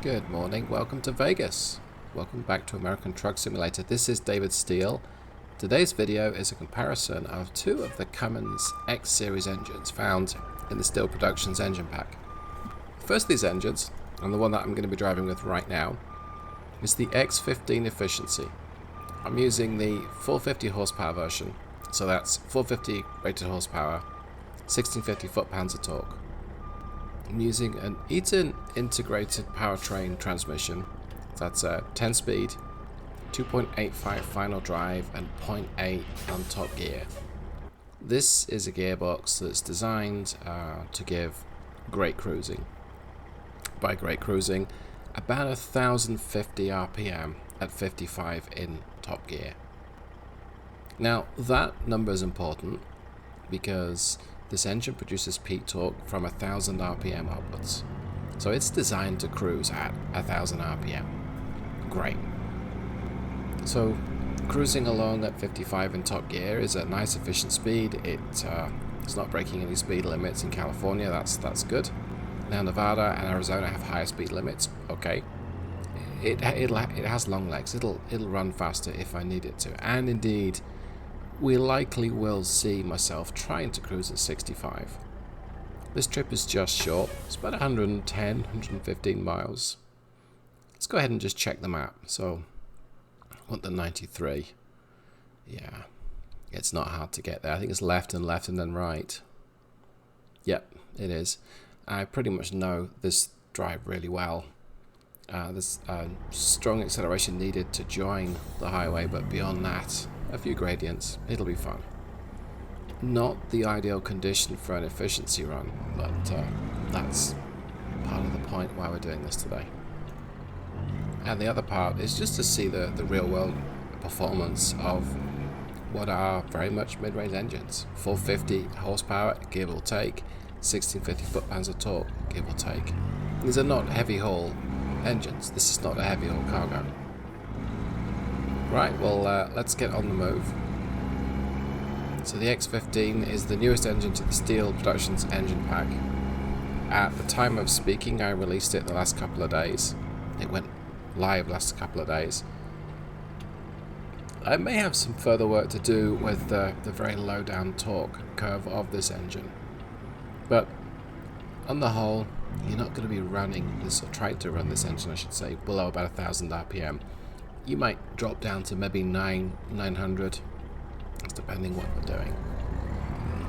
Good morning, welcome to Vegas. Welcome back to American Truck Simulator. This is David Steele. Today's video is a comparison of two of the Cummins X series engines found in the Steele Productions Engine Pack. The first of these engines, and the one that I'm going to be driving with right now, is the X15 Efficiency. I'm using the 450 horsepower version, so that's 450 rated horsepower, 1650 foot-pounds of torque. I'm using an Eaton integrated powertrain transmission. That's a 10-speed, 2.85 final drive, and 0.8 on top gear. This is a gearbox that's designed to give great cruising. By great cruising, about 1,050 RPM at 55 in top gear. Now that number is important because this engine produces peak torque from 1,000 RPM upwards. So it's designed to cruise at 1,000 RPM. Great. So cruising along at 55 in top gear is a nice efficient speed. It's not breaking any speed limits in California. That's good. Now Nevada and Arizona have higher speed limits. Okay. It has long legs. It'll run faster if I need it to. And indeed, we likely will see myself trying to cruise at 65. This trip is just short. It's about 110, 115 miles. Let's go ahead and just check the map. So, I want the 93. Yeah, it's not hard to get there. I think it's left and then right. Yep, it is. I pretty much know this drive really well. There's strong acceleration needed to join the highway, but beyond that, a few gradients, it'll be fun. Not the ideal condition for an efficiency run, but that's part of the point why we're doing this today. And the other part is just to see the real world performance of what are very much mid-range engines. 450 horsepower, give or take, 1650 foot-pounds of torque, give or take. These are not heavy haul engines. This is not a heavy haul cargo. Right, well, let's get on the move. So the X15 is the newest engine to the Steele Productions Engine Pack. At the time of speaking, I released it the last couple of days. It went live last couple of days. I may have some further work to do with the very low down torque curve of this engine. But on the whole, you're not going to be running this, or trying to run this engine, I should say, below about 1,000 RPM. You might drop down to maybe 900, it's depending what you're doing.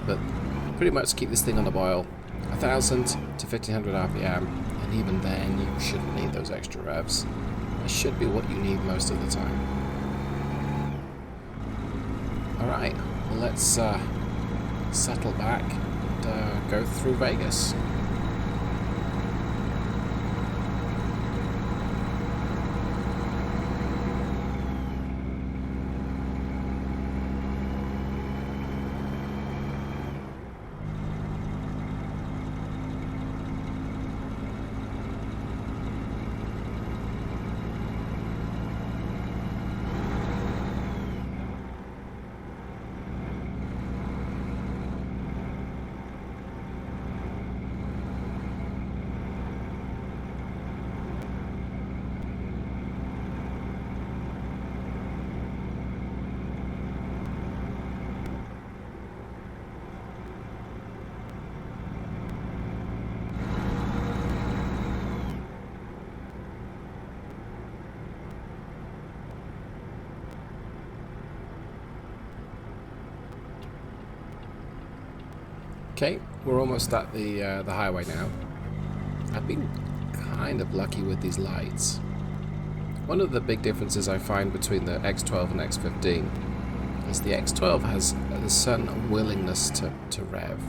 But pretty much keep this thing on the boil, 1,000 to 1,500 RPM, and even then you shouldn't need those extra revs. It should be what you need most of the time. Alright, well, let's settle back and go through Vegas. Okay, we're almost at the highway now. I've been kind of lucky with these lights. One of the big differences I find between the X12 and X15 is the X12 has a certain willingness to rev.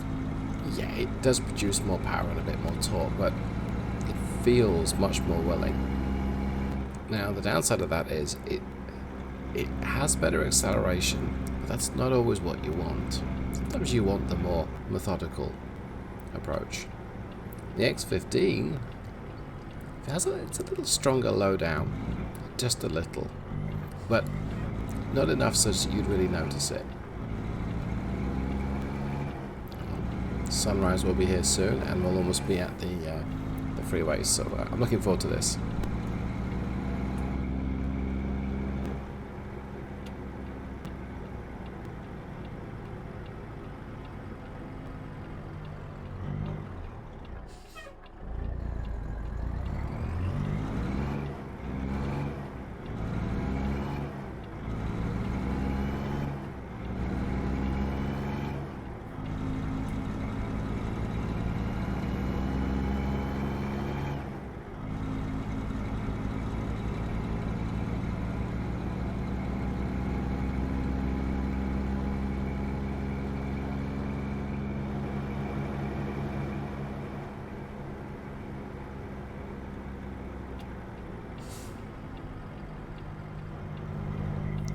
Yeah, it does produce more power and a bit more torque, but it feels much more willing. Now, the downside of that is it has better acceleration, but that's not always what you want. Sometimes you want the more methodical approach. The X15 it's a little stronger low down, just a little, but not enough so that you'd really notice it. Sunrise will be here soon, and we'll almost be at the freeway, so I'm looking forward to this.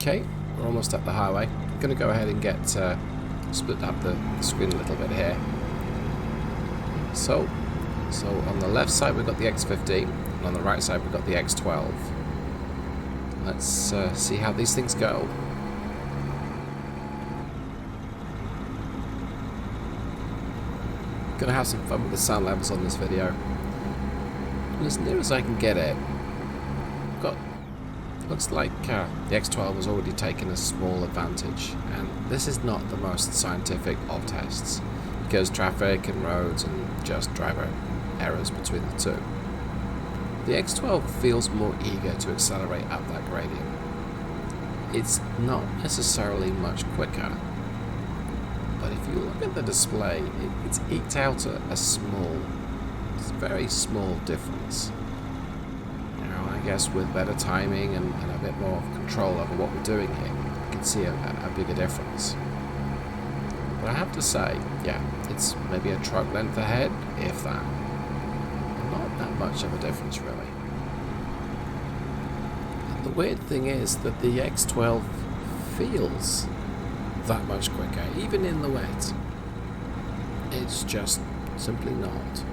Okay, we're almost at the highway. I'm going to go ahead and get split up the screen a little bit here. So on the left side we've got the X15, and on the right side we've got the X12. Let's see how these things go. Gonna have some fun with the sound levels on this video. And as near as I can get it, looks like the X12 has already taken a small advantage, and this is not the most scientific of tests, because traffic and roads and just driver errors between the two. The X12 feels more eager to accelerate up that gradient. It's not necessarily much quicker, but if you look at the display, it's eked out a very small difference. I guess with better timing and a bit more of control over what we're doing here, you can see a bigger difference. But I have to say, yeah, it's maybe a truck length ahead, if that. Not that much of a difference, really. The weird thing is that the X12 feels that much quicker, even in the wet. It's just simply not.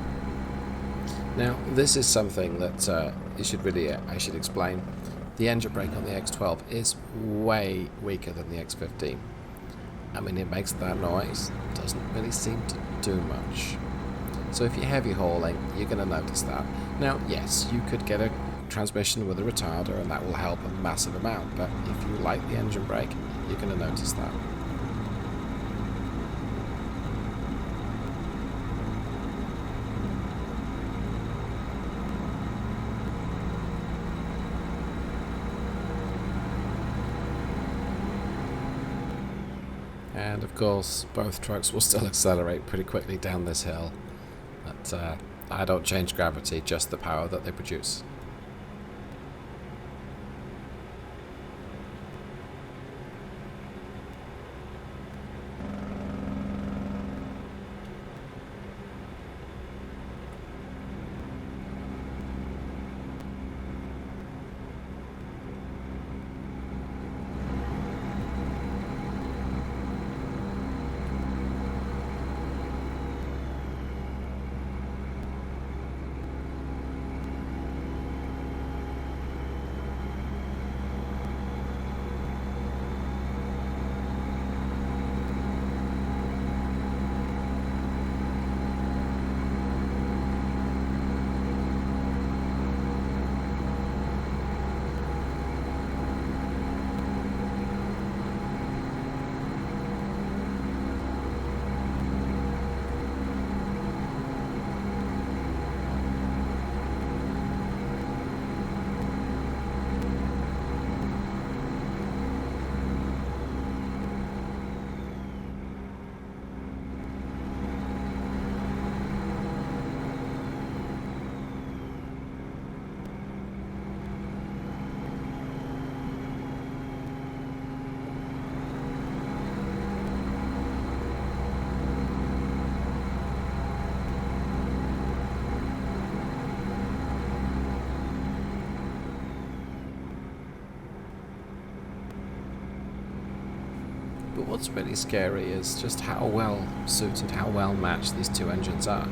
Now, this is something that I should explain. The engine brake on the X12 is way weaker than the X15. I mean, it makes that noise, doesn't really seem to do much. So if you're heavy hauling, you're going to notice that. Now, yes, you could get a transmission with a retarder and that will help a massive amount, but if you like the engine brake, you're going to notice that. And of course, both trucks will still accelerate pretty quickly down this hill. But I don't change gravity, just the power that they produce. But what's really scary is just how well suited, how well matched these two engines are.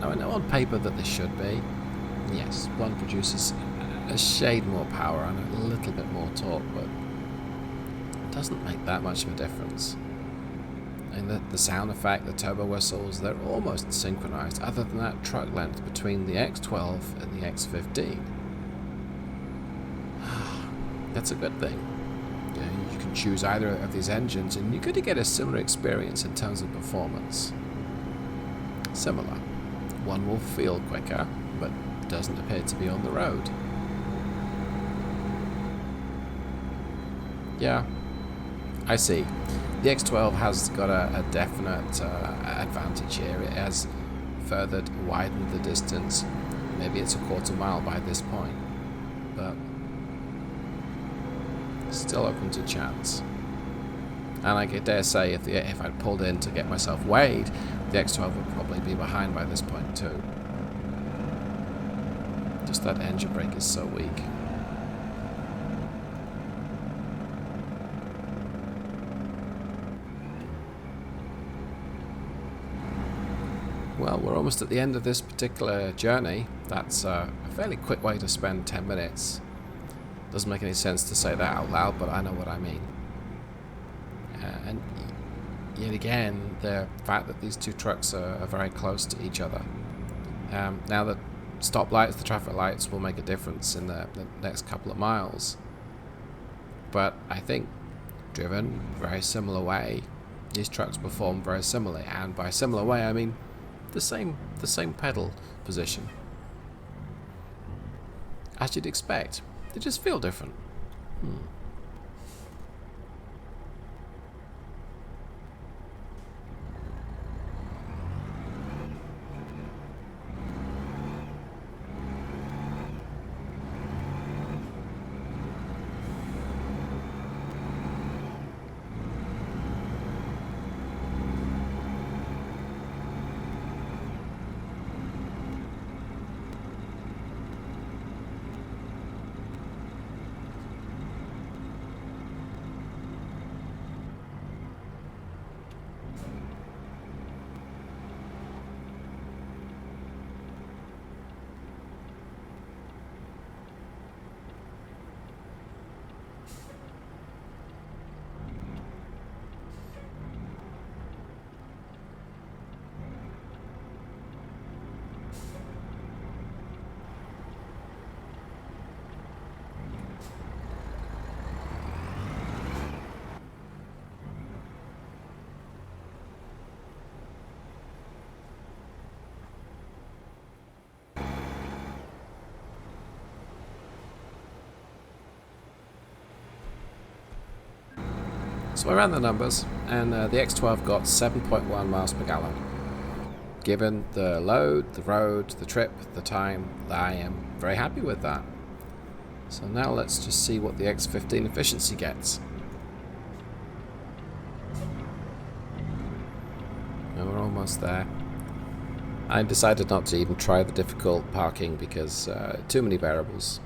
Now I know on paper that they should be. Yes, one produces a shade more power and a little bit more torque, but it doesn't make that much of a difference. And the sound effect, the turbo whistles, they're almost synchronized, other than that truck length between the X12 and the X15. That's a good thing. You can choose either of these engines and you're going to get a similar experience in terms of performance. Similar. One will feel quicker, but doesn't appear to be on the road. Yeah, I see. The X12 has got a definite advantage here. It has further widened the distance. Maybe it's a quarter mile by this point, but still open to chance. And I dare say if I'd pulled in to get myself weighed, the X12 would probably be behind by this point too. Just that engine brake is so weak. Well, we're almost at the end of this particular journey. That's a fairly quick way to spend 10 minutes. Doesn't make any sense to say that out loud, but I know what I mean. And yet again, the fact that these two trucks are very close to each other. Now the stoplights, the traffic lights will make a difference in the next couple of miles. But I think driven very similar way, these trucks perform very similarly. And by similar way, I mean the same pedal position. As you'd expect, they just feel different. So I ran the numbers, and the X12 got 7.1 miles per gallon. Given the load, the road, the trip, the time, I am very happy with that. So now let's just see what the X15 Efficiency gets. And we're almost there. I decided not to even try the difficult parking because too many variables.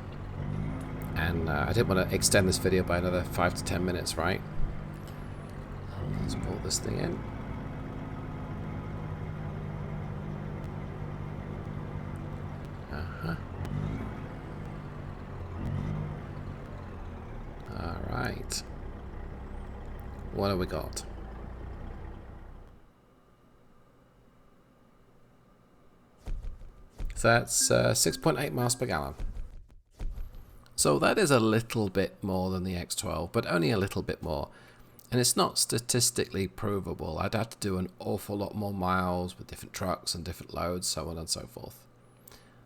And I didn't want to extend this video by another 5 to 10 minutes, right? Let's pull this thing in. Alright. What have we got? So that's 6.8 miles per gallon. So that is a little bit more than the X12, but only a little bit more. And it's not statistically provable. I'd have to do an awful lot more miles with different trucks and different loads, so on and so forth.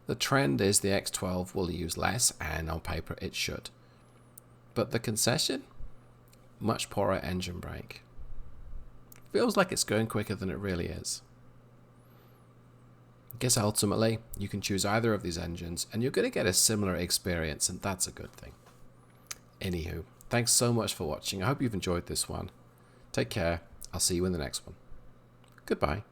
The trend is the X12 will use less, and on paper it should. But the concession? Much poorer engine brake. Feels like it's going quicker than it really is. I guess ultimately, you can choose either of these engines, and you're going to get a similar experience, and that's a good thing. Anywho. Thanks so much for watching. I hope you've enjoyed this one. Take care. I'll see you in the next one. Goodbye.